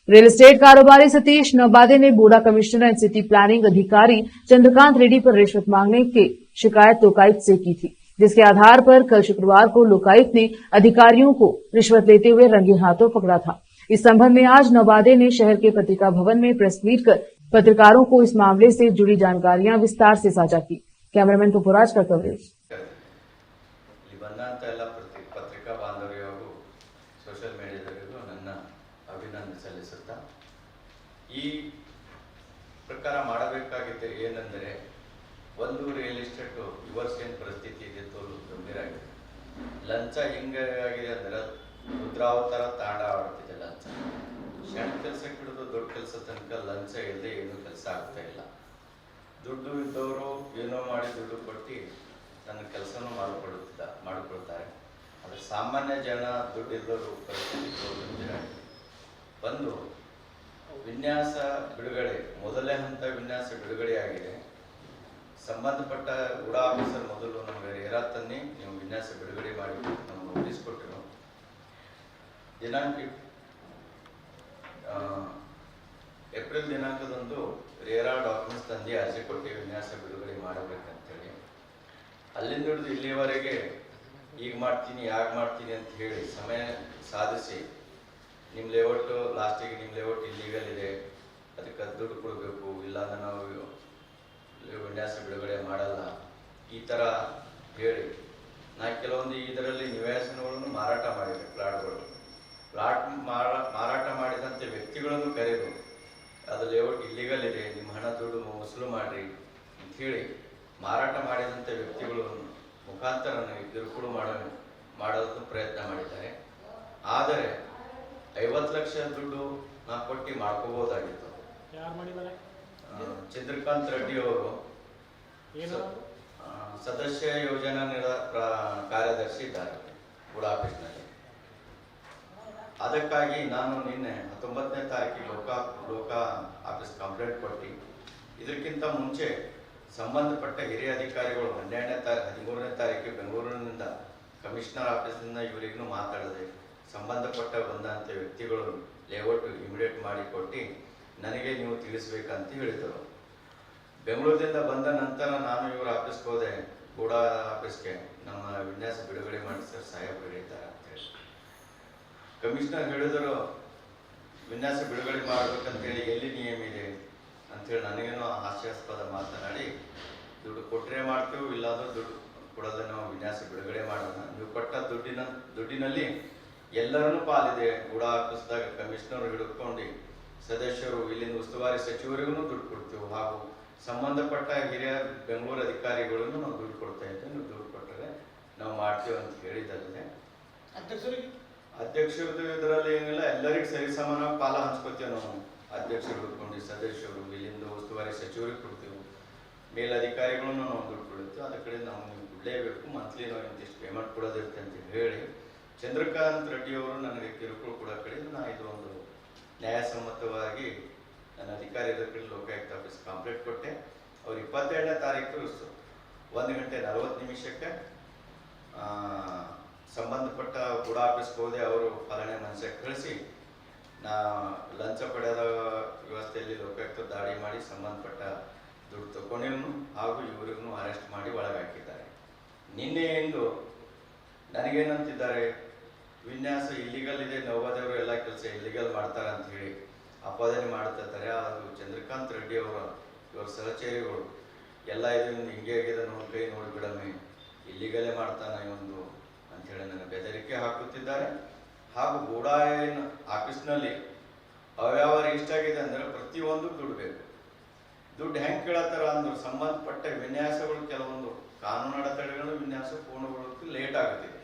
Real estate कारोबारी सतीश नौबादे ने बूढ़ा कमिश्नर एंड सिटी प्लानिंग अधिकारी चंद्रकांत रेड्डी पर रिश्वत मांगने की शिकायत लोकायुक्त से की थी, जिसके आधार पर कल शुक्रवार को लोकायुक्त ने अधिकारियों को रिश्वत लेते हुए रंगे हाथों पकड़ा था। इस संबंध में आज नौबादे ने शहर के पत्रिका भवन में प्रेस मीट कर पत्रकारों को इस मामले से जुड़ी जानकारियां विस्तार से साझा की। कैमरामैन पुपराज का कवरेज। ಪತ್ರಿಕಾ ಬಾಂಧವ್ಯರಿಗೂ ಸೋಷಿಯಲ್ ಮೀಡಿಯಾದವರಿಗೂ ನನ್ನ ಅಭಿನಂದನೆ ಸಲ್ಲಿಸುತ್ತಾ ಈ ಪ್ರಕಾರ ಮಾಡಬೇಕಾಗಿದೆ ಏನೆಂದರೆ ಒಂದು ರಿಯಲ್ ಎಸ್ಟೇಟ್ ಯುವರ್ಸ್ಕೇನ್ ಪರಿಸ್ಥಿತಿ ಇದೆ ತೋಲು ಗಂಭೀರ ಆಗಿದೆ. ಲಂಚ ಹಿಂಗಾಗಿದೆ ಅಂದರೆ ರುದ್ರಾವತಾರ ತಾಂಡ ಆಡುತ್ತಿದೆ. ಲಂಚ ಸಣ್ಣ ಕೆಲಸಕ್ಕೆ ಹಿಡಿದು ದೊಡ್ಡ ಕೆಲಸ ತನಕ ಲಂಚ ಇಲ್ಲದೆ ಏನೂ ಕೆಲಸ ಆಗ್ತಾ ಇಲ್ಲ. ದುಡ್ಡು ಇದ್ದವರು ಏನೋ ಮಾಡಿ ದುಡ್ಡು ಕೊಟ್ಟು ನನ್ನ ಕೆಲಸನೂ ಮಾಡಿಕೊಳ್ತಾರೆ. ಆದರೆ ಸಾಮಾನ್ಯ ಜನ ದುಡ್ಡಿದ್ದವರು ಪರಿಸ್ಥಿತಿ ಒಂದು ವಿನ್ಯಾಸ ಬಿಡುಗಡೆ, ಮೊದಲನೇ ಹಂತ ವಿನ್ಯಾಸ ಬಿಡುಗಡೆಯಾಗಿದೆ. ಸಂಬಂಧಪಟ್ಟ ಗುಡಾ ಆಫೀಸರ್ ಮೊದಲು ನಮಗೆ ರೇರಾ ತನ್ನಿ ನೀವು ವಿನ್ಯಾಸ ಬಿಡುಗಡೆ ಮಾಡಿ ನಮಗೆ ನೋಟಿಸ್ ಕೊಟ್ಟಿರು. ದಿನಾಂಕ ಏಪ್ರಿಲ್ ದಿನಾಂಕದಂದು ರೇರಾ ಡಾಕ್ಯುಮೆಂಟ್ಸ್ ತಂದು ಅರ್ಜಿ ಕೊಟ್ಟು ವಿನ್ಯಾಸ ಬಿಡುಗಡೆ ಮಾಡಬೇಕಂತೇಳಿ ಅಲ್ಲಿಂದ ಹಿಡಿದು ಇಲ್ಲಿವರೆಗೆ ಈಗ ಮಾಡ್ತೀನಿ ಯಾಕೆ ಮಾಡ್ತೀನಿ ಅಂತ ಹೇಳಿ ಸಮಯ ಸಾಧಿಸಿ ನಿಮ್ಮ ಲೇಔಟ್ ಲಾಸ್ಟಿಗೆ ನಿಮ್ಮ ಲೇಔಟ್ ಇಲ್ಲೀಗಲ್ ಇದೆ, ಅದಕ್ಕೆ ದುಡ್ಡು ಕೊಡಬೇಕು, ಇಲ್ಲಾಂದ್ರೆ ನಾವು ವಿನ್ಯಾಸ ಬಿಡುಗಡೆ ಮಾಡಲ್ಲ, ಈ ಥರ ಹೇಳಿ ನಾ ಕೆಲವೊಂದು ಇದರಲ್ಲಿ ನಿವೇಶನಗಳನ್ನು ಮಾರಾಟ ಮಾಡಿದೆ. ಪ್ಲಾಟ್ ಮಾರಾಟ ಮಾಡಿದಂಥ ವ್ಯಕ್ತಿಗಳನ್ನು ಕರೆದು ಅದು ಲೇಔಟ್ ಇಲ್ಲಿಗಲ್ ಇದೆ, ನಿಮ್ಮ ಹಣ ದುಡ್ಡು ವಸೂಲು ಮಾಡಿರಿ ಅಂಥೇಳಿ ಮಾರಾಟ ಮಾಡಿದಂಥ ವ್ಯಕ್ತಿಗಳು ಮುಖಾಂತರ ಕಿರುಕುಳ ಮಾಡೋದಕ್ಕೆ ಪ್ರಯತ್ನ ಮಾಡಿದ್ದಾರೆ. ಆದರೆ 50 ಲಕ್ಷ ದುಡ್ಡು ನಾ ಕೊಟ್ಟು ಮಾಡ್ಕೋಬೋದಾಗಿತ್ತು. ಚಂದ್ರಕಾಂತ್ ರೆಡ್ಡಿ ಅವರು ಸದಸ್ಯ ಯೋಜನಾ ಕಾರ್ಯದರ್ಶಿ ಇದ್ದಾರೆ ಗುಡಾ ಆಫೀಸ್ನಲ್ಲಿ. ಅದಕ್ಕಾಗಿ ನಾನು ನಿನ್ನೆ 19ನೇ ತಾರೀಕಿಗೆ ಲೋಕ ಆಫೀಸ್ ಕಂಪ್ಲೇಂಟ್ ಕೊಟ್ಟು ಇದಕ್ಕಿಂತ ಮುಂಚೆ ಸಂಬಂಧಪಟ್ಟ ಹಿರಿಯ ಅಧಿಕಾರಿಗಳು 13ನೇ ತಾರೀಕಿಗೆ ಬೆಂಗಳೂರಿನಿಂದ ಕಮಿಷನರ್ ಆಫೀಸಿಂದ ಇವರಿಗೂ ಮಾತಾಡಿದೆ. ಸಂಬಂಧಪಟ್ಟ ಬಂದಂಥ ವ್ಯಕ್ತಿಗಳು ಲೇಔಟ್ ಇಮಿಡಿಯೇಟ್ ಮಾಡಿಕೊಟ್ಟು ನನಗೆ ನೀವು ತಿಳಿಸ್ಬೇಕಂತ ಹೇಳಿದರು. ಬೆಂಗಳೂರಿನಿಂದ ಬಂದ ನಂತರ ನಾನು ಇವರ ಆಫೀಸ್ಗೆ ಹೋದೆ, ಗೂಡಾ ಆಫೀಸ್ಗೆ. ನಮ್ಮ ವಿನ್ಯಾಸ ಬಿಡುಗಡೆ ಮಾಡಿ ಸರ್ ಸಾಹೇಬರು ಹೇಳಿದ್ದಾರೆ ಅಂತೇಳಿ ಕಮಿಷನರ್ ಹೇಳಿದರು. ವಿನ್ಯಾಸ ಬಿಡುಗಡೆ ಮಾಡಬೇಕಂತೇಳಿ ಎಲ್ಲಿ ನಿಯಮ ಇದೆ ಅಂಥೇಳಿ ನನಗೇನೋ ಹಾಸ್ಯಾಸ್ಪದ ಮಾತನಾಡಿ, ದುಡ್ಡು ಕೊಟ್ಟರೆ ಮಾಡ್ತೇವೆ, ಇಲ್ಲಾಂದ್ರೆ ದುಡ್ಡು ಕೊಡೋದೇ ನಾವು ವಿನ್ಯಾಸ ಬಿಡುಗಡೆ ಮಾಡೋಣ, ನೀವು ಕೊಟ್ಟ ದುಡ್ಡಿನಲ್ಲಿ ಎಲ್ಲರನ್ನೂ ಪಾಲಿದೆ. ಗೂಡಾ ಆಫೀಸ್ದಾಗ ಕಮಿಷನರ್ ಹಿಡ್ಕೊಂಡು ಸದಸ್ಯರು, ಇಲ್ಲಿಂದ ಉಸ್ತುವಾರಿ ಸಚಿವರಿಗೂ ದುಡ್ಡು ಕೊಡ್ತೇವೆ, ಹಾಗೂ ಸಂಬಂಧಪಟ್ಟ ಹಿರಿಯ ಬೆಂಗಳೂರು ಅಧಿಕಾರಿಗಳಿಗೂ ನಾವು ದುಡ್ಡು ಕೊಡ್ತಾ ಇದ್ದೇವೆ, ನೀವು ದುಡ್ಡು ಕೊಟ್ಟರೆ ನಾವು ಮಾಡ್ತೇವೆ ಅಂತ ಹೇಳಿದ್ದಲ್ಲದೆ ಅಧ್ಯಕ್ಷರದ್ದು ಇದರಲ್ಲಿ ಏನಿಲ್ಲ, ಎಲ್ಲರಿಗೂ ಸರಿ ಸಮಾನ ಪಾಲ ಹಂಚ್ಕೋತೇವೆ ನಾವು. ಅಧ್ಯಕ್ಷರು ಹಿಡ್ಕೊಂಡು ಸದಸ್ಯರು, ಇಲ್ಲಿಂದ ಉಸ್ತುವಾರಿ ಸಚಿವರಿಗೆ ಕೊಡ್ತೇವೆ, ಮೇಲಧಿಕಾರಿಗಳನ್ನು ನಾವು ದುಡ್ಡು ಕೊಡುತ್ತೇವೆ, ಅದ ಕಡೆ ನಾವು ನೀವು ಕೊಡಲೇಬೇಕು, ಮಂತ್ಲಿ ನಾವು ಇಂತಿಷ್ಟು ಪೇಮೆಂಟ್ ಕೊಡೋದಿರುತ್ತೆ ಅಂತ ಹೇಳಿ ಚಂದ್ರಕಾಂತ್ ರೆಡ್ಡಿ ಅವರು ನನಗೆ ಕಿರುಕುಳ ಕೊಡೋ ಕಡೆ ನಾನು ಇದು ಒಂದು ನ್ಯಾಯಸಮ್ಮತವಾಗಿ ನನ್ನ ಅಧಿಕಾರಿಗಳ ಕಡೆ ಲೋಕಾಯುಕ್ತ ಆಫೀಸ್ ಕಂಪ್ಲೇಂಟ್ ಕೊಟ್ಟೆ. ಅವ್ರು 22ನೇ ತಾರೀಕು 1:40 ಸಂಬಂಧಪಟ್ಟ ಗುಡಾ ಆಫೀಸ್ಗೆ ಹೋದೆ. ಅವರು ಫಲಾನೆ ಮನಸ್ಸೆ ಕಳಿಸಿ ನಾ ಲಂಚ ಪಡೆದ ವ್ಯವಸ್ಥೆಯಲ್ಲಿ ಲೋಕಾಯುಕ್ತ ದಾಳಿ ಮಾಡಿ ಸಂಬಂಧಪಟ್ಟ ದುಡ್ಡು ತಗೊಂಡಿವ್ನು ಹಾಗೂ ಇವರಿಗೂ ಅರೆಸ್ಟ್ ಮಾಡಿ ಒಳಗಾಕಿದ್ದಾರೆ. ನಿನ್ನೆಯಿಂದ ನನಗೇನಂತಿದ್ದಾರೆ, ವಿನ್ಯಾಸ ಇಲ್ಲಿಗಲ್ ಇದೆ, ನವೋದಯವರು ಎಲ್ಲ ಕೆಲಸ ಇಲ್ಲಿಗಲ್ ಮಾಡ್ತಾರೆ ಅಂತ ಹೇಳಿ ಅಪಾದನೆ ಮಾಡ್ತಿರ್ತಾರೆ. ಅದು ಚಂದ್ರಕಾಂತ್ ರೆಡ್ಡಿ ಇವರ ಸಹಚರಿಗಳು ಎಲ್ಲ ಇದರಿಂದ ಹಿಂಗೆ ಆಗಿದೆ, ನೋಡಿ ಕೈ ನೋಡಿ ಬಿಡಮ್ಮೆ, ಇಲ್ಲಿಗಲೇ ಮಾಡ್ತಾನೆ ಇವೊಂದು ಅಂಥೇಳಿ ನನಗೆ ಬೆದರಿಕೆ ಹಾಕುತ್ತಿದ್ದಾರೆ. ಹಾಗೂ ಗೂಡಾ ಆಫೀಸ್ನಲ್ಲಿ ಅವ್ಯಾವ ಇಷ್ಟ ಆಗಿದೆ ಅಂದರೆ ಪ್ರತಿಯೊಂದು ದುಡ್ಡು ಬೇಕು. ದುಡ್ಡು ಹೆಂಗೆ ಕೇಳತ್ತಾರ ಅಂದ್ರೆ ಸಂಬಂಧಪಟ್ಟ ವಿನ್ಯಾಸಗಳು, ಕೆಲವೊಂದು ಕಾನೂನು ಅಡೆತಡೆಗಳು ವಿನ್ಯಾಸ ಪೂರ್ಣಗೊಳ್ಳೋಕ್ಕೆ ಲೇಟ್ ಆಗುತ್ತಿದೆ.